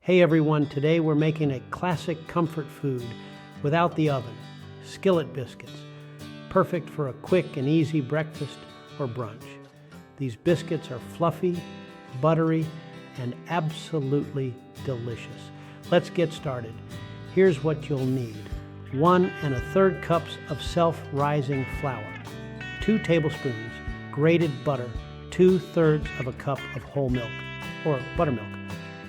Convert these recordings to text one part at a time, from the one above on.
Hey everyone, today we're making a classic comfort food without the oven, skillet biscuits. Perfect for a quick and easy breakfast or brunch. These biscuits are fluffy, buttery, and absolutely delicious. Let's get started. Here's what you'll need. 1 1/3 cups of self-rising flour, 2 tablespoons grated butter, 2/3 of a cup of whole milk or buttermilk,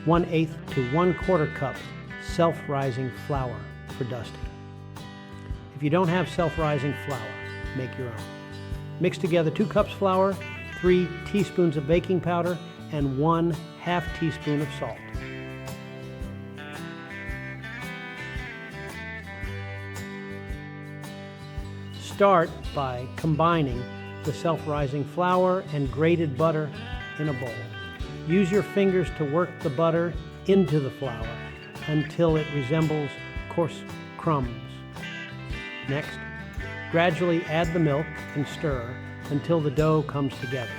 1/8 to 1/4 cup self-rising flour for dusting. If you don't have self-rising flour, make your own. Mix together 2 cups flour, 3 teaspoons of baking powder, and 1/2 teaspoon of salt. Start by combining the self-rising flour and grated butter in a bowl. Use your fingers to work the butter into the flour until it resembles coarse crumbs. Next, gradually add the milk and stir until the dough comes together.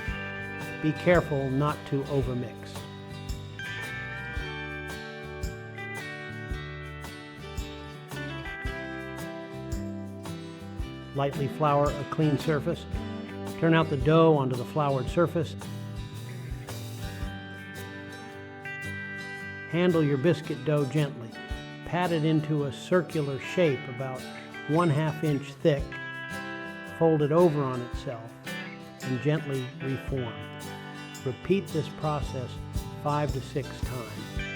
Be careful not to overmix. Lightly flour a clean surface. Turn out the dough onto the floured surface. Handle your biscuit dough gently. Pat it into a circular shape about 1/2 inch thick. Fold it over on itself and gently reform. Repeat this process 5 to 6 times.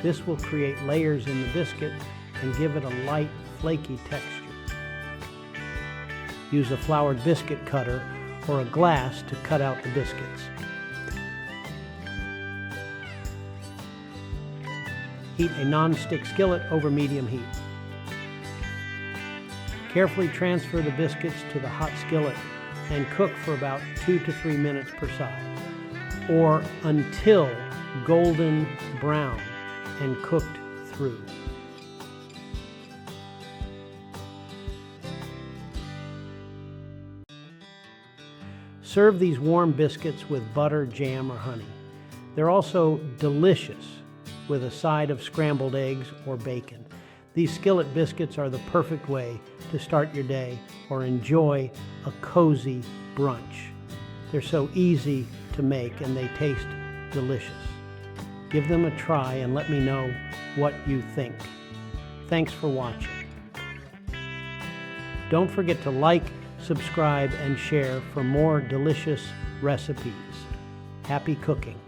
This will create layers in the biscuit and give it a light, flaky texture. Use a floured biscuit cutter or a glass to cut out the biscuits. Heat a non-stick skillet over medium heat. Carefully transfer the biscuits to the hot skillet and cook for about 2 to 3 minutes per side, or until golden brown and cooked through. Serve these warm biscuits with butter, jam, or honey. They're also delicious with a side of scrambled eggs or bacon. These skillet biscuits are the perfect way to start your day or enjoy a cozy brunch. They're so easy to make and they taste delicious. Give them a try and let me know what you think. Thanks for watching. Don't forget to like, subscribe, and share for more delicious recipes. Happy cooking.